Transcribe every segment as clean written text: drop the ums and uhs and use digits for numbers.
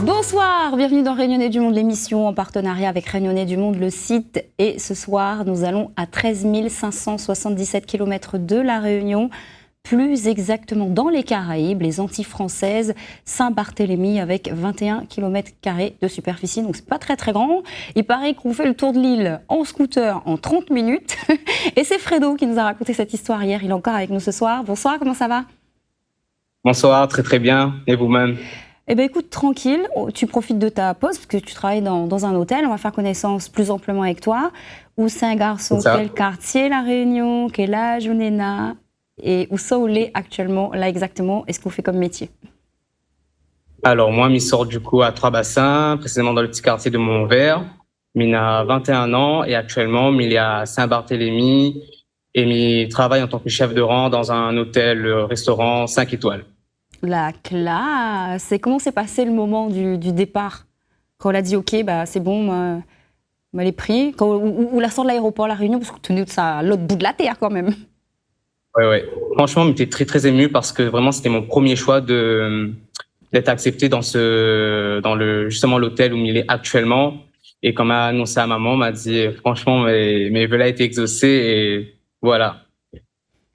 Bonsoir, bienvenue dans Réunionnais du Monde, l'émission en partenariat avec Réunionnais du Monde, le site. Et ce soir, nous allons à 13 577 km de La Réunion, plus exactement dans les Caraïbes, les Antilles françaises, Saint-Barthélemy avec 21 km de superficie, donc c'est pas très très grand. Il paraît qu'on fait le tour de l'île en scooter en 30 minutes. Et c'est Fredo qui nous a raconté cette histoire hier, il est encore avec nous ce soir. Bonsoir, comment ça va ? Bonsoir, très très bien. Et vous-même ? Eh bien écoute, tranquille, tu profites de ta pause parce que tu travailles dans un hôtel, on va faire connaissance plus amplement avec toi. Où c'est un garçon, quel quartier La Réunion, quel âge on est là et où ça on est actuellement, là exactement, et ce qu'on fait comme métier. Alors moi, je sors du coup à Trois-Bassins, précisément dans le petit quartier de Montvert. Il a 21 ans et actuellement, il est à Saint-Barthélemy et il travaille en tant que chef de rang dans un hôtel-restaurant 5 étoiles. La classe. Et comment s'est passé le moment du départ ? Quand on a dit ok, bah c'est bon, les prix, ou la sort de l'aéroport, La Réunion, parce que tu es à l'autre bout de la terre quand même. Ouais. Franchement, j'étais très très ému parce que vraiment c'était mon premier choix d'être accepté dans justement l'hôtel où il est actuellement. Et quand m'a annoncé à maman, m'a dit franchement mes vœux là étaient exaucés et voilà,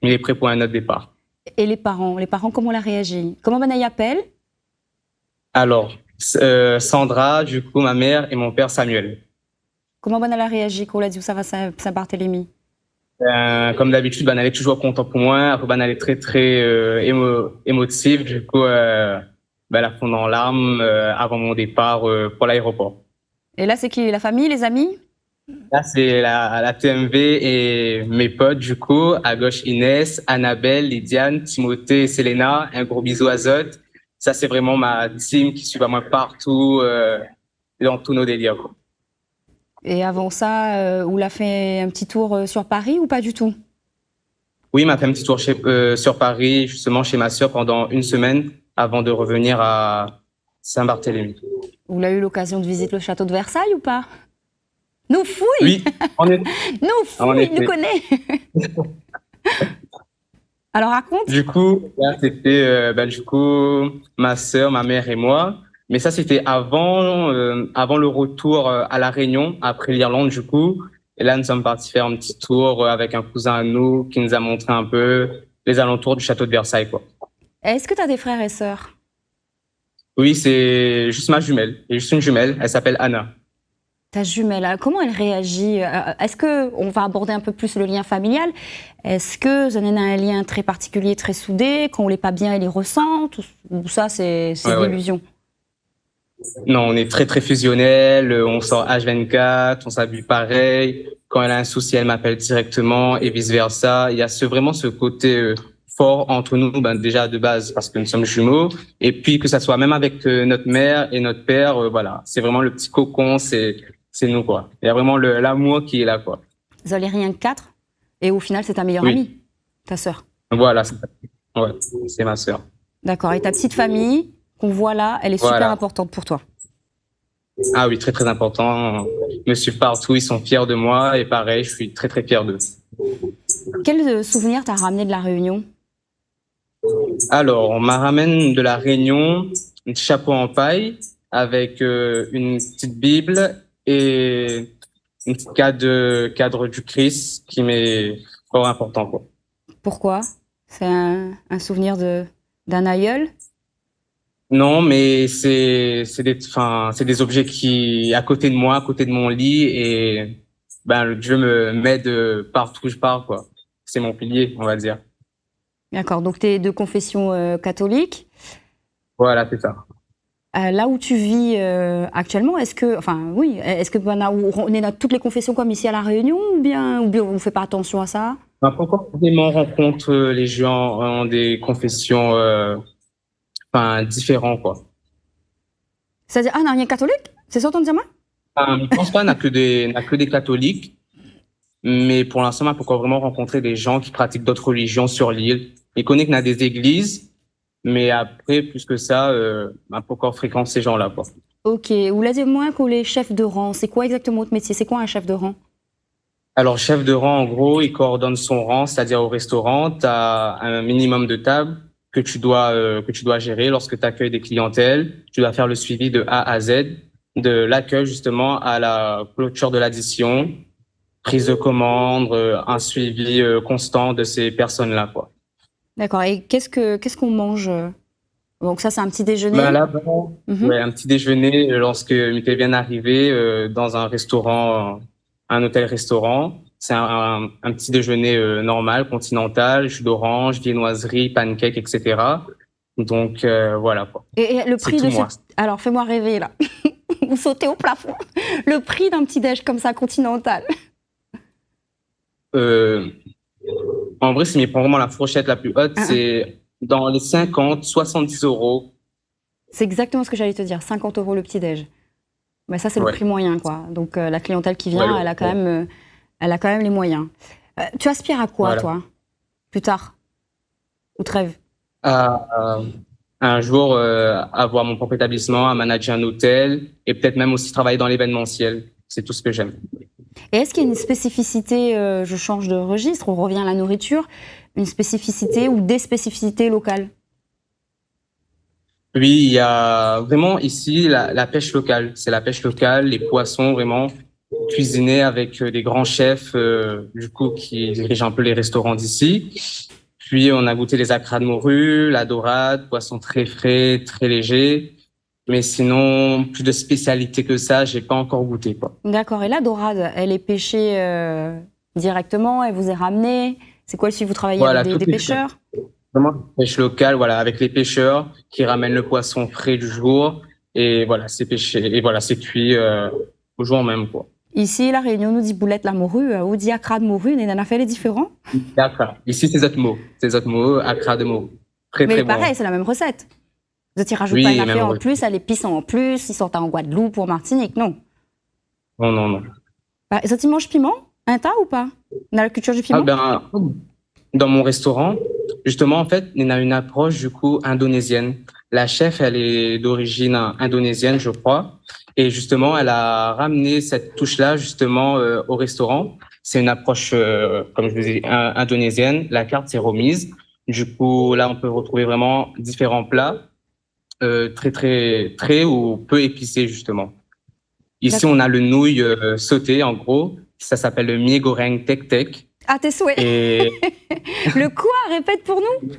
il est prêt pour un autre départ. Et les parents comment on a réagi ? Comment on y appelle ? Alors Sandra, du coup ma mère et mon père Samuel. Comment on a réagi quand on a dit où ça va Saint-Barthélemy ? Comme d'habitude, elle est toujours content pour moi. Après, elle est très très émotive. Du coup, elle a fondu en larmes avant mon départ pour l'aéroport. Et là, c'est qui ? La famille, les amis ? Là, c'est la TMV et mes potes, du coup. À gauche, Inès, Annabelle, Lydiane, Timothée et Selena. Un gros bisou à Zot. Ça, c'est vraiment ma team qui suit moi partout, dans tous nos délires, quoi. Et avant ça, on l'a fait un petit tour sur Paris ou pas du tout ? Oui, il m'a fait un petit tour sur Paris, justement chez ma sœur pendant une semaine avant de revenir à Saint-Barthélemy. Vous avez eu l'occasion de visiter le château de Versailles ou pas ? Nous fouille. Oui, nous connaît. Alors raconte. Du coup, là, c'était ma sœur, ma mère et moi. Mais ça, c'était avant le retour à La Réunion, après l'Irlande, du coup. Et là, nous sommes partis faire un petit tour avec un cousin à nous qui nous a montré un peu les alentours du château de Versailles, quoi. Est-ce que tu as des frères et sœurs ? Oui, c'est juste ma jumelle. J'ai juste une jumelle, elle s'appelle Anna. Ta jumelle, comment elle réagit ? Est-ce qu'on va aborder un peu plus le lien familial ? Est-ce que vous avez un lien très particulier, très soudé ? Quand on n'est pas bien, elle les ressent ? Ou ça, c'est l'illusion ? Non, on est très très fusionnel, on sort H24, on s'habille pareil. Quand elle a un souci, elle m'appelle directement et vice versa. Il y a vraiment ce côté fort entre nous, déjà de base parce que nous sommes jumeaux, et puis que ça soit même avec notre mère et notre père, voilà, c'est vraiment le petit cocon, c'est nous, quoi. Il y a vraiment l'amour qui est là, quoi. Vous n'avez rien que 4 et au final c'est ta meilleure amie, ta sœur. Voilà, c'est ma sœur. D'accord, et ta petite famille qu'on voit là, elle est super importante pour toi. Ah oui, très très important. Ils me suivent partout, ils sont fiers de moi et pareil, je suis très très fier d'eux. Quel souvenir t'as ramené de La Réunion ? Alors, on m'a ramène de La Réunion un chapeau en paille avec une petite Bible et une petite cadre du Christ qui m'est fort important, quoi. Pourquoi ? C'est un souvenir d'un aïeul ? Non, mais c'est des objets qui à côté de moi, à côté de mon lit et Dieu m'aide partout où je pars, quoi. C'est mon pilier, on va dire. D'accord, donc tu es de confession catholique. Voilà, c'est ça. Là où tu vis actuellement, est-ce que on est dans toutes les confessions comme ici à La Réunion ou bien on ne fait pas attention à ça ? Pas encore vraiment rencontre les gens ont des confessions différentes, quoi. C'est-à-dire, non, rien catholique ? C'est ça ton dire moi ? Je pense pas, n'a que des catholiques, mais pour l'instant, on n'a pas encore vraiment rencontré des gens qui pratiquent d'autres religions sur l'île. Ils connaissent qu'il y a des églises, mais après, plus que ça, on n'a pas encore fréquenté ces gens-là, quoi. Ok, vous l'avez moins que les chefs de rang. C'est quoi exactement votre métier ? C'est quoi un chef de rang ? Alors, chef de rang, en gros, il coordonne son rang, c'est-à-dire au restaurant, tu as un minimum de tables, que tu dois gérer lorsque tu accueilles des clientèles. Tu dois faire le suivi de A à Z, de l'accueil justement à la clôture de l'addition, prise de commande, un suivi constant de ces personnes-là, quoi. D'accord. Et qu'est-ce qu'on mange? Donc ça, c'est un petit déjeuner. Ben là, ouais, un petit déjeuner lorsque m'était bien arrivé dans un restaurant, un hôtel-restaurant. C'est un petit déjeuner normal, continental, jus d'orange, viennoiserie, pancakes, etc. Donc voilà quoi. Et le C'est prix tout de ce... moi. Alors, fais-moi rêver là. Vous sautez au plafond. Le prix d'un petit déj comme ça, continental. Euh, En vrai, si on prend vraiment la fourchette la plus haute, c'est dans les 50, 70 euros. C'est exactement ce que j'allais te dire. 50 € le petit déj. Mais ça, c'est le Ouais. prix moyen, quoi. Donc la clientèle qui vient, Ouais, elle a quand même les moyens. Tu aspires à quoi, voilà. toi, plus tard? Ou te rêves? À un jour avoir mon propre établissement, à manager un hôtel et peut-être même aussi travailler dans l'événementiel. C'est tout ce que j'aime. Et est-ce qu'il y a une spécificité, je change de registre, on revient à la nourriture, une spécificité ou des spécificités locales? Oui, il y a vraiment ici la pêche locale. C'est la pêche locale, les poissons vraiment cuisinés avec des grands chefs du coup qui dirigent un peu les restaurants d'ici. Puis on a goûté les acras de morue, la dorade, poisson très frais, très léger. Mais sinon, plus de spécialité que ça, j'ai pas encore goûté quoi. D'accord. Et la dorade, elle est pêchée directement, elle vous est ramenée? C'est quoi le suivi? Vous travaillez Voilà, avec tout des est frais. pêcheurs? Vraiment pêche locale, voilà, avec les pêcheurs qui ramènent le poisson frais du jour et voilà, c'est pêché et voilà, c'est cuit au jour même quoi. Ici, la Réunion nous dit boulette la morue, ou dit accra de morue, on a fait les différents. D'accord. Ici, c'est autres mots, accra de mots. Très, Mais très bon. pareil, c'est la même recette. Vous y rajoutez pas Oui, une même affaire en recette. plus, elle est pissant en plus, ils sont en Guadeloupe ou en Martinique, non. Non, non, non. Bah, ça, tu manges piment? Un tas ou pas? On a la culture du Ah piment? ben, dans mon restaurant, justement, en fait, on a une approche, du coup, indonésienne. La chef, elle est d'origine indonésienne, je crois. Et justement, elle a ramené cette touche-là, justement, au restaurant. C'est une approche, comme je vous ai dit, indonésienne. La carte, c'est remise. Du coup, là, on peut retrouver vraiment différents plats, très, très, très ou peu épicés, justement. Ici, D'accord. on a le nouille sauté, en gros. Ça s'appelle le mie goreng tek tek. À tes souhaits. Et Le quoi? Répète pour nous.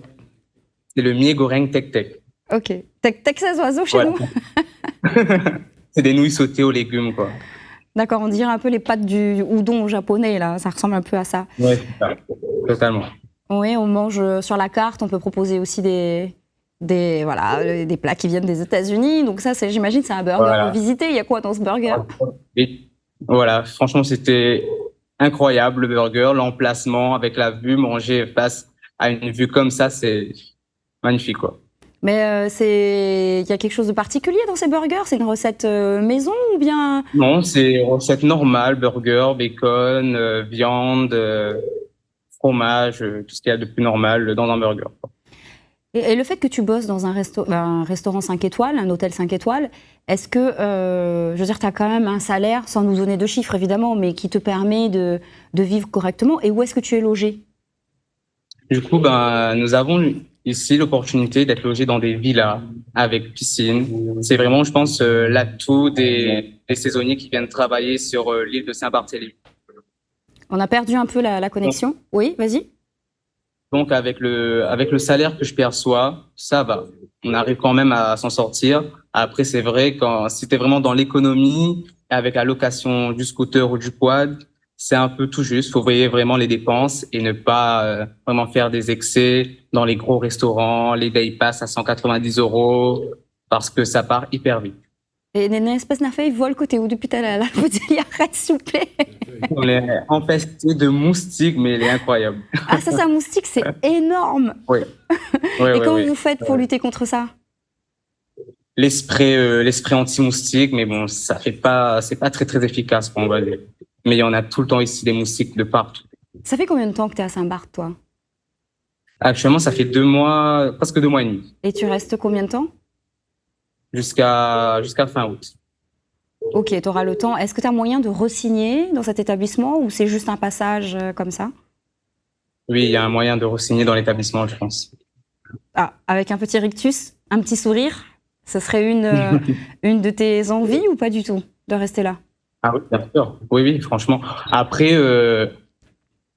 c'est le mie goreng tek tek. Ok. Texas oiseau chez Voilà. nous. C'est des nouilles sautées aux légumes, quoi. D'accord, on dirait un peu les pâtes du udon japonais, là. Ça ressemble un peu à ça. Ouais, c'est ça. Totalement. Oui, on mange sur la carte. On peut proposer aussi des plats qui viennent des États-Unis. Donc ça, j'imagine, c'est un burger Voilà. revisité. Il y a quoi dans ce burger? Et voilà, franchement, c'était incroyable, le burger, l'emplacement avec la vue, manger face à une vue comme ça, c'est magnifique, quoi. Mais il y a quelque chose de particulier dans ces burgers? C'est une recette maison ou bien... Non, c'est recette normale, burger, bacon, viande, fromage, tout ce qu'il y a de plus normal dans un burger. Et le fait que tu bosses dans un restaurant 5 étoiles, un hôtel 5 étoiles, est-ce que, je veux dire, tu as quand même un salaire, sans nous donner de chiffres évidemment, mais qui te permet de vivre correctement? Et où est-ce que tu es logé? Du coup, ben, nous avons ici l'opportunité d'être logés dans des villas avec piscine. C'est vraiment, je pense, l'atout des saisonniers qui viennent travailler sur l'île de Saint-Barthélemy. On a perdu un peu la connexion. Oui, vas-y. Donc, avec le salaire que je perçois, ça va. On arrive quand même à s'en sortir. Après, c'est vrai, si t'es vraiment dans l'économie, avec la location du scooter ou du quad, c'est un peu tout juste. Faut veiller vraiment les dépenses et ne pas vraiment faire des excès dans les gros restaurants, les day pass à 190 € parce que ça part hyper vite. Et Néné, espèce n'a fait vol côté où depuis tout à l'heure, vous dites, arrête s'il vous plaît. On est empesté de moustiques, mais il est incroyable. Ah, ça, c'est un moustique, c'est énorme. Oui. Et comment vous faites pour lutter contre ça? L'esprit anti-moustique, mais bon, c'est pas très très efficace, on va dire. Mais il y en a tout le temps ici des moustiques de partout. Ça fait combien de temps que tu es à Saint-Barth, toi? Actuellement, ça fait 2 mois, presque 2 mois et demi, Et tu restes combien de temps? jusqu'à fin août. Ok, tu auras le temps. Est-ce que tu as moyen de re-signer dans cet établissement ou c'est juste un passage comme ça? Oui, il y a un moyen de re-signer dans l'établissement, je pense. avec un petit rictus, un petit sourire, ce serait une de tes envies ou pas du tout de rester là? Ah oui, bien sûr. Oui, oui, franchement. Après,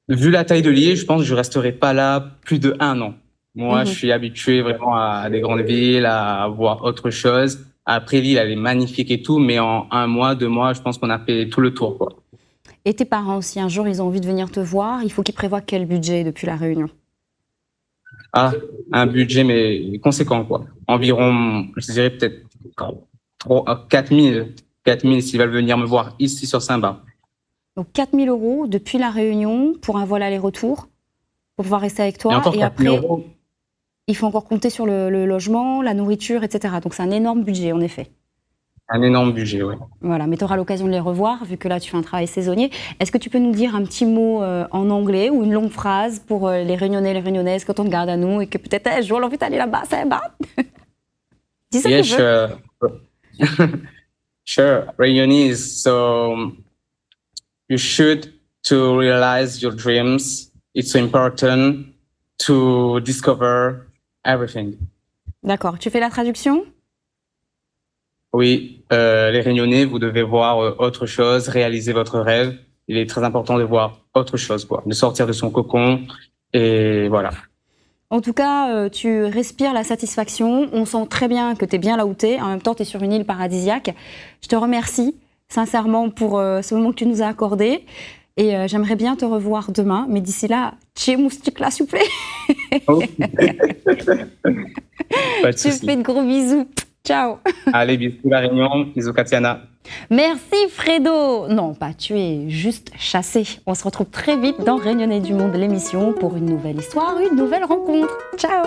vu la taille de Liège, je pense que je resterai pas là plus de 1 an. Moi, je suis habitué vraiment à des grandes villes, à voir autre chose. Après, l'île, elle est magnifique et tout, mais en 1 mois, 2 mois, je pense qu'on a fait tout le tour, quoi. Et tes parents, si un jour ils ont envie de venir te voir, il faut qu'ils prévoient quel budget depuis La Réunion? Ah, un budget, mais conséquent, quoi. Environ, je dirais peut-être 4 000. 4 000 s'ils veulent venir me voir ici sur Saint-Barth. Donc 4 000 € depuis La Réunion pour un vol aller-retour, pour pouvoir rester avec Et toi. encore Et 4 000 après, euros. il faut encore compter sur le logement, la nourriture, etc. Donc c'est un énorme budget, en effet. Un énorme budget, oui. Voilà, mais tu auras l'occasion de les revoir, vu que là, tu fais un travail saisonnier. Est-ce que tu peux nous dire un petit mot en anglais ou une longue phrase pour les Réunionnais, les Réunionnaises, quand on te garde à nous et que peut-être un jour, on a envie d'aller là-bas, c'est bas. Dis ça que Yeah, tu veux. sure. Sure. Réunionnais, so you should to realize your dreams. It's so important to discover everything. D'accord, tu fais la traduction? Oui, les Réunionnais, vous devez voir autre chose, réaliser votre rêve. Il est très important de voir autre chose, quoi, de sortir de son cocon et voilà. En tout cas, tu respires la satisfaction. On sent très bien que tu es bien là où tu es. En même temps, tu es sur une île paradisiaque. Je te remercie sincèrement pour ce moment que tu nous as accordé. Et j'aimerais bien te revoir demain. Mais d'ici là, tchè moustique là, s'il vous plaît. Oh. Pas de Je te souci. fais de gros bisous. Ciao. Allez, bisous La Réunion, bisous Katiana. Merci Fredo. Non, pas tu es juste chassé. On se retrouve très vite dans Réunionnais du Monde, l'émission, pour une nouvelle histoire, une nouvelle rencontre. Ciao.